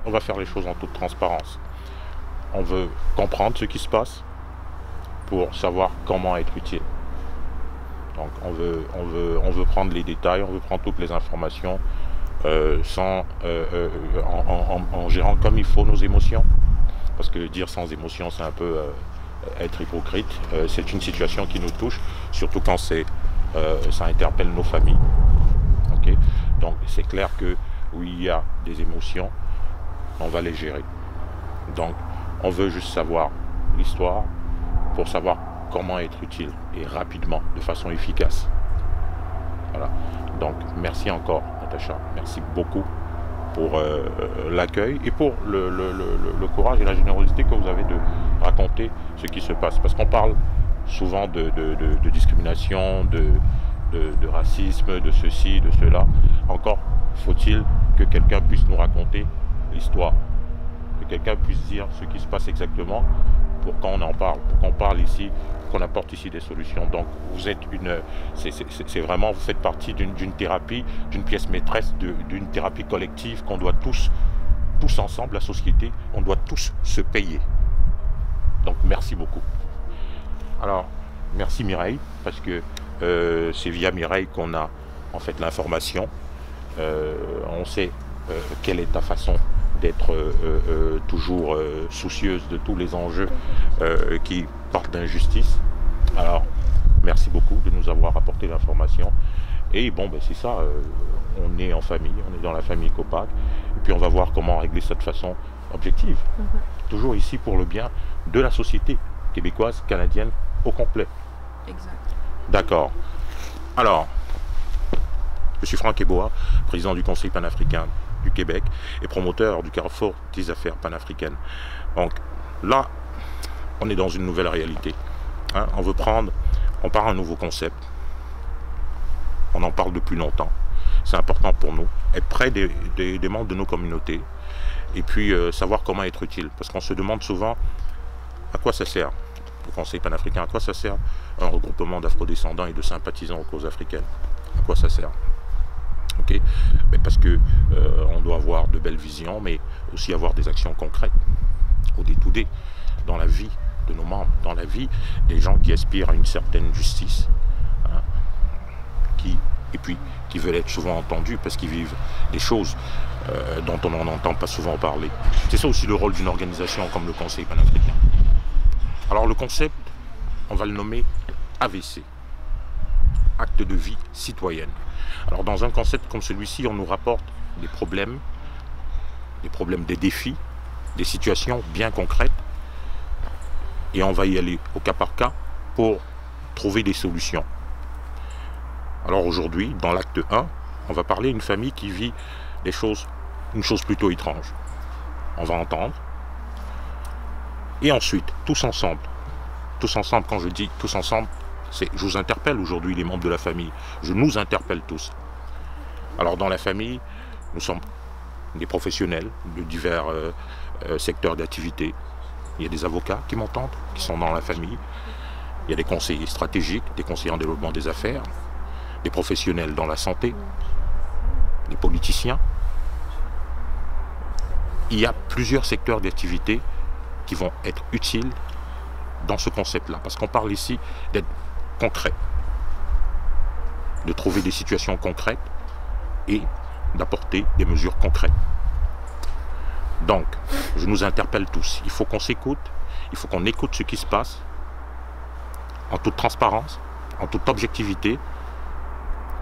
on va faire les choses en toute transparence. On veut comprendre ce qui se passe pour savoir comment être utile. Donc on veut prendre les détails, on veut prendre toutes les informations en gérant comme il faut nos émotions. Parce que dire sans émotion, c'est un peu être hypocrite. C'est une situation qui nous touche, surtout quand ça interpelle nos familles. Okay? Donc c'est clair que oui, il y a des émotions, on va les gérer. Donc on veut juste savoir l'histoire pour savoir comment être utile et rapidement, de façon efficace. Voilà. Donc merci encore Natacha, merci beaucoup pour l'accueil et pour le courage et la générosité que vous avez de raconter ce qui se passe. Parce qu'on parle souvent de discrimination, de racisme, de ceci, de cela. Encore faut-il que quelqu'un puisse nous raconter l'histoire, que quelqu'un puisse dire ce qui se passe exactement pour qu'on en parle, pour qu'on parle ici, qu'on apporte ici des solutions. Donc vous êtes c'est vraiment, vous faites partie d'une thérapie, d'une pièce maîtresse, d'une thérapie collective qu'on doit tous ensemble, la société, on doit tous se payer. Donc merci beaucoup. Alors merci Mireille, parce que c'est via Mireille qu'on a en fait l'information. On sait quelle est ta façon d'être toujours soucieuse de tous les enjeux qui partent d'injustice. Alors, merci beaucoup de nous avoir apporté l'information. Et bon, ben, c'est ça, on est en famille, on est dans la famille Copac. Et puis on va voir comment régler ça de façon objective. Toujours ici pour le bien de la société québécoise, canadienne, au complet. Exact. D'accord. Alors, je suis Franck Eboa, président du Conseil panafricain du Québec et promoteur du Carrefour des affaires panafricaines. Donc là, on est dans une nouvelle réalité. Hein, on part un nouveau concept. On en parle depuis longtemps. C'est important pour nous. Être près des membres de nos communautés et puis savoir comment être utile. Parce qu'on se demande souvent à quoi ça sert. Le Conseil panafricain, à quoi ça sert un regroupement d'afrodescendants et de sympathisants aux causes africaines? À quoi ça sert? Okay. Mais parce que on doit avoir de belles visions, mais aussi avoir des actions concrètes, au day-to-day, dans la vie de nos membres, dans la vie des gens qui aspirent à une certaine justice, hein, et puis qui veulent être souvent entendus parce qu'ils vivent des choses dont on n'entend pas souvent parler. C'est ça aussi le rôle d'une organisation comme le Conseil panafricain. Alors le concept, on va le nommer AVC, acte de vie citoyenne. Alors dans un concept comme celui-ci, on nous rapporte des problèmes, des défis, des situations bien concrètes, et on va y aller au cas par cas pour trouver des solutions. Alors aujourd'hui, dans l'acte 1, on va parler d'une famille qui vit une chose plutôt étrange. On va entendre. Et ensuite, tous ensemble, quand je dis tous ensemble, je vous interpelle aujourd'hui les membres de la famille, je nous interpelle tous. Alors dans la famille, nous sommes des professionnels de divers secteurs d'activité. Il y a des avocats qui m'entendent, qui sont dans la famille. Il y a des conseillers stratégiques, des conseillers en développement des affaires, des professionnels dans la santé, des politiciens. Il y a plusieurs secteurs d'activité qui vont être utiles dans ce concept-là. Parce qu'on parle ici d'être concret, de trouver des situations concrètes et d'apporter des mesures concrètes. Donc, je nous interpelle tous. Il faut qu'on s'écoute, il faut qu'on écoute ce qui se passe en toute transparence, en toute objectivité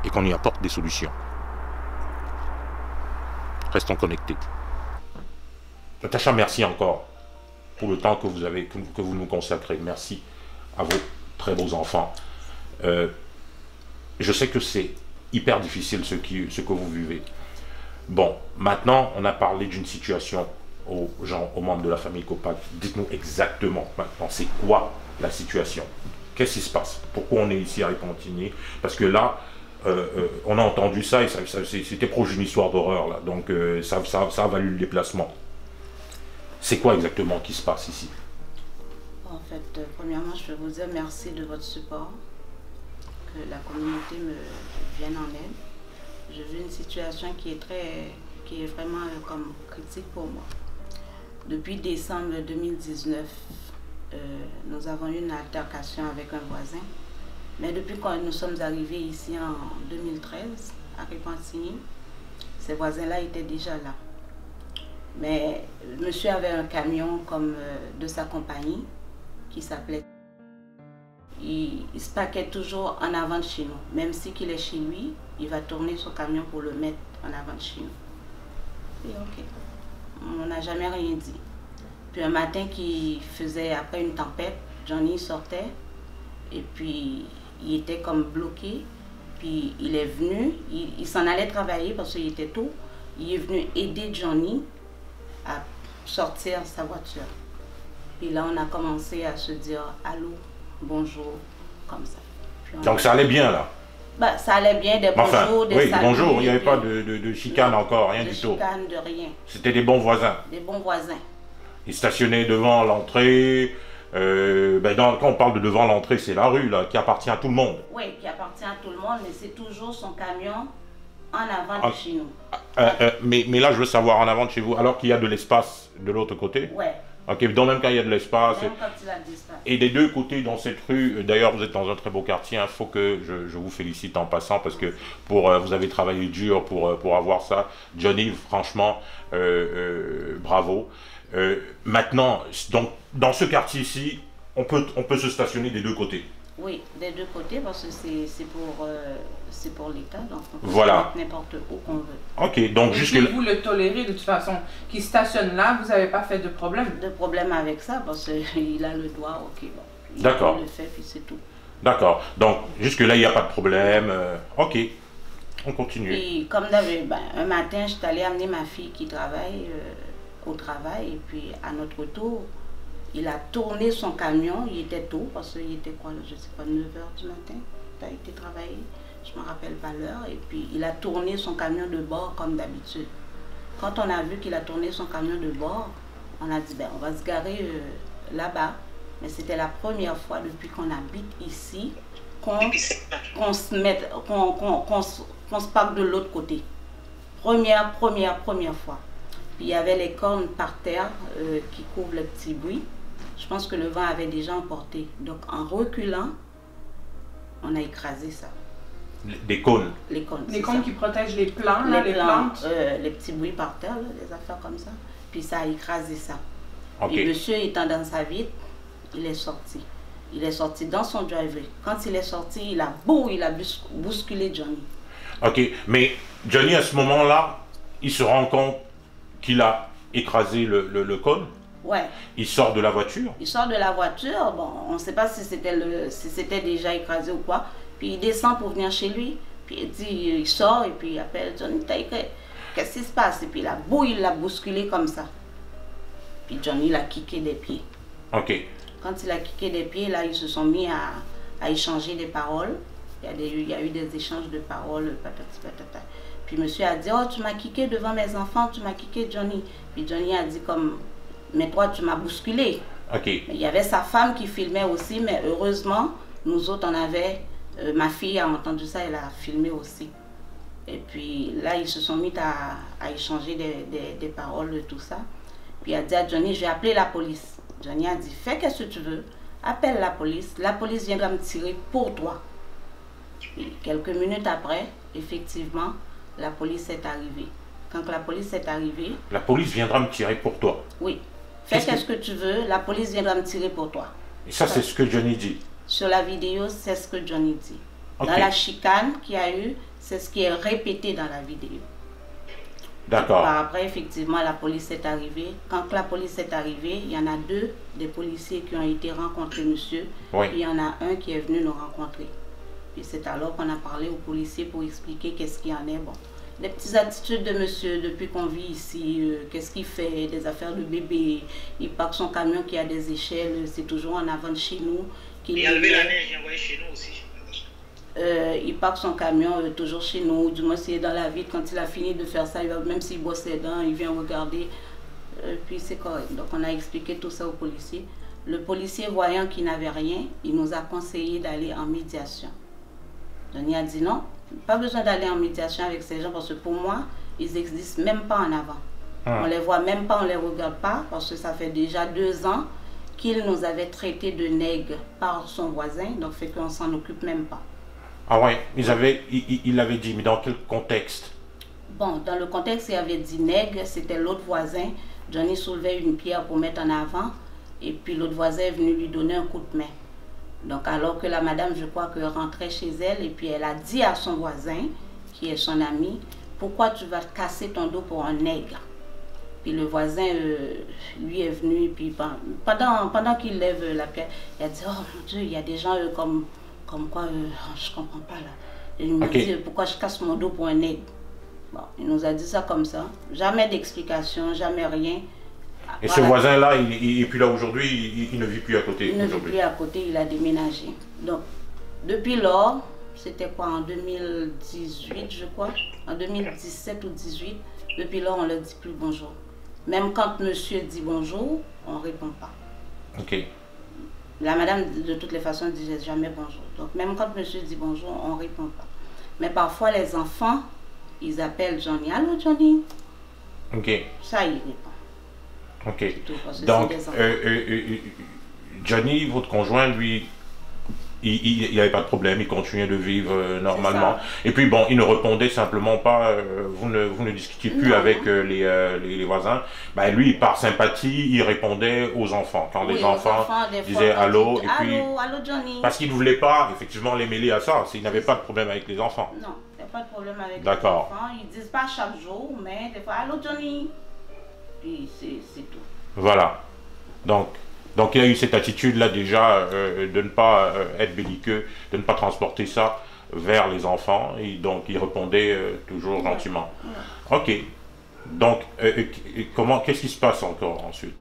et qu'on y apporte des solutions. Restons connectés. Natacha, merci encore pour le temps que vous nous consacrez. Merci à vos très beaux enfants. Je sais que c'est hyper difficile ce que vous vivez. Bon, maintenant, on a parlé d'une situation aux membres de la famille Copac. Dites-nous exactement, maintenant, c'est quoi la situation? Qu'est-ce qui se passe? Pourquoi on est ici à Repentigny? Parce que là, on a entendu ça et c'était proche d'une histoire d'horreur, là. Donc, ça a valu le déplacement. C'est quoi exactement qui se passe ici? En fait, premièrement, je veux vous dire merci de votre support, que la communauté me vienne en aide. Je vis une situation qui est très qui est vraiment comme critique pour moi. Depuis décembre 2019, nous avons eu une altercation avec un voisin. Mais depuis quand nous sommes arrivés ici en 2013, à Repentigny, ces voisins-là étaient déjà là. Mais monsieur avait un camion comme de sa compagnie qui s'appelait. Il se paquait toujours en avant de chez nous. Même si qu'il est chez lui, il va tourner son camion pour le mettre en avant de chez nous. Et ok, on n'a jamais rien dit. Puis un matin qui faisait après une tempête, Johnny sortait et puis il était comme bloqué. Puis il est venu, il s'en allait travailler parce qu'il était tôt. Il est venu aider Johnny à sortir sa voiture. Puis là, on a commencé à se dire allô, bonjour, comme ça. Donc ça allait bien là? Bah, ça allait bien, des bonjours, des oui, saluts. Bonjour, il n'y avait pas de chicane encore, rien du tout. De chicane, de rien. C'était des bons voisins? Des bons voisins. Ils stationnaient devant l'entrée. Quand on parle de devant l'entrée, c'est la rue là, qui appartient à tout le monde. Oui, qui appartient à tout le monde, mais c'est toujours son camion en avant de chez nous. Mais là, je veux savoir en avant de chez vous, alors qu'il y a de l'espace de l'autre côté? Oui. Ok, donc même quand il y a de l'espace. Même quand il a de l'espace. Et des deux côtés dans cette rue, d'ailleurs vous êtes dans un très beau quartier, il faut que je vous félicite en passant parce que vous avez travaillé dur pour avoir ça. Johnny, franchement, bravo. Maintenant, donc, dans ce quartier-ci, on peut se stationner des deux côtés. Oui, des deux côtés parce que c'est pour l'État, donc on peut voilà. se mettre n'importe où qu'on veut. Ok, donc jusque là. Vous le tolérez de toute façon, qui stationne là, vous n'avez pas fait de problème? De problème avec ça parce qu'il a le droit, ok, bon. D'accord. Il le fait puis c'est tout. D'accord, donc jusque là il n'y a pas de problème, ok, on continue. Et comme d'habitude, un matin, je suis allée amener ma fille qui travaille au travail et puis à notre retour, il a tourné son camion, il était tôt, parce qu'il était quoi, je ne sais pas, 9h du matin, il a été travailler, je ne me rappelle pas l'heure, et puis il a tourné son camion de bord comme d'habitude. Quand on a vu qu'il a tourné son camion de bord, on a dit, on va se garer là-bas, mais c'était la première fois depuis qu'on habite ici qu'on se parque de l'autre côté. Première fois. Puis il y avait les cornes par terre qui couvrent le petit bruit. Je pense que le vent avait déjà emporté. Donc en reculant, on a écrasé ça. Des cônes? Les cônes. Les cônes qui protègent les plants, les plantes? Les petits bruits par terre, là, des affaires comme ça. Puis ça a écrasé ça. Okay. Et monsieur étant dans sa vitre, il est sorti. Il est sorti dans son driveway. Quand il est sorti, il a bousculé Johnny. Ok, mais Johnny à ce moment-là, il se rend compte qu'il a écrasé le cône? Ouais. Il sort de la voiture? Il sort de la voiture, bon, on ne sait pas si c'était déjà écrasé ou quoi. Puis il descend pour venir chez lui. Puis il sort et puis il appelle Johnny, qu'est-ce qui se passe? Et puis il l'a bousculé comme ça. Puis Johnny l'a kické des pieds. Ok. Quand il a kické des pieds, là, ils se sont mis à échanger des paroles. Il y a eu des échanges de paroles, patati patata. Puis monsieur a dit, oh, tu m'as kické devant mes enfants, tu m'as kické Johnny. Puis Johnny a dit comme, mais toi, tu m'as bousculé. Ok. Mais il y avait sa femme qui filmait aussi, mais heureusement, nous autres, on avait, ma fille a entendu ça, elle a filmé aussi. Et puis là, ils se sont mis à échanger des paroles de tout ça. Puis il a dit à Johnny, je vais appeler la police. Johnny a dit, fais qu'est-ce que tu veux, appelle la police viendra me tirer pour toi. Et quelques minutes après, effectivement, la police est arrivée. Quand la police est arrivée... La police viendra me tirer pour toi? Oui. Fais qu'est-ce que tu veux, la police viendra me tirer pour toi. Et ça, c'est ce que Johnny dit? Sur la vidéo, c'est ce que Johnny dit. Okay. Dans la chicane qu'il y a eu, c'est ce qui est répété dans la vidéo. D'accord. Après, effectivement, la police est arrivée. Quand la police est arrivée, il y en a deux des policiers qui ont été rencontrés, monsieur. Oui. Puis il y en a un qui est venu nous rencontrer. Puis c'est alors qu'on a parlé aux policiers pour expliquer qu'est-ce qu'il y en est. Bon, les petites attitudes de monsieur depuis qu'on vit ici, qu'est-ce qu'il fait, des affaires de bébé. Il parque son camion qui a des échelles, c'est toujours en avant de chez nous. Il a levé la neige, il a envoyé chez nous aussi. Il parque son camion toujours chez nous, du moins s'il est dans la ville, quand il a fini de faire ça, même s'il bosse les dents, il vient regarder, puis c'est correct. Donc on a expliqué tout ça au policier. Le policier, voyant qu'il n'avait rien, il nous a conseillé d'aller en médiation. Johnny a dit non, pas besoin d'aller en médiation avec ces gens, parce que pour moi, ils n'existent même pas en avant. On les voit même pas, on les regarde pas, parce que ça fait déjà 2 ans qu'il nous avait traités de nègres par son voisin, donc fait qu'on s'en occupe même pas. Ah ouais, il l'avait dit, mais dans quel contexte? Bon, dans le contexte, il avait dit nègre, c'était l'autre voisin. Johnny soulevait une pierre pour mettre en avant, et puis l'autre voisin est venu lui donner un coup de main. Donc alors que la madame, je crois que rentrait chez elle, et puis elle a dit à son voisin, qui est son ami, pourquoi tu vas casser ton dos pour un nègre? Puis le voisin, lui est venu, et puis pendant qu'il lève la pierre, il a dit, oh mon Dieu, il y a des gens comme quoi, je ne comprends pas là. Et il m'a dit, pourquoi je casse mon dos pour un nègre? Bon, il nous a dit ça comme ça, jamais d'explication, jamais rien. Et voilà. Ce voisin-là, et puis là aujourd'hui, il ne vit plus à côté. Il ne vit plus à côté, il a déménagé. Donc, depuis lors, c'était quoi, en 2018, je crois, en 2017 ou 2018, depuis lors, on ne leur dit plus bonjour. Même quand monsieur dit bonjour, on ne répond pas. Ok. La madame, de toutes les façons, ne disait jamais bonjour. Donc, même quand monsieur dit bonjour, on ne répond pas. Mais parfois, les enfants, ils appellent Johnny. Allô, Johnny? Ok. Ça, il répond. Ok. Tout, donc, Johnny, votre conjoint, lui, il n'y avait pas de problème, il continuait de vivre normalement. Et puis bon, il ne répondait simplement pas, vous ne discutiez plus avec les voisins. Ben, lui, par sympathie, il répondait aux enfants. Quand les enfants disaient allô, et puis... Allô, Johnny. Parce qu'il ne voulait pas, effectivement, les mêler à ça. Il n'avait pas de problème avec les enfants. Non, il n'y a pas de problème avec les enfants. Ils ne disent pas chaque jour, mais des fois, allô, Johnny. Puis c'est tout. Voilà. Donc il y a eu cette attitude-là déjà de ne pas être belliqueux, de ne pas transporter ça vers les enfants. Et donc il répondait toujours gentiment. Ok. Donc qu'est-ce qui se passe encore ensuite?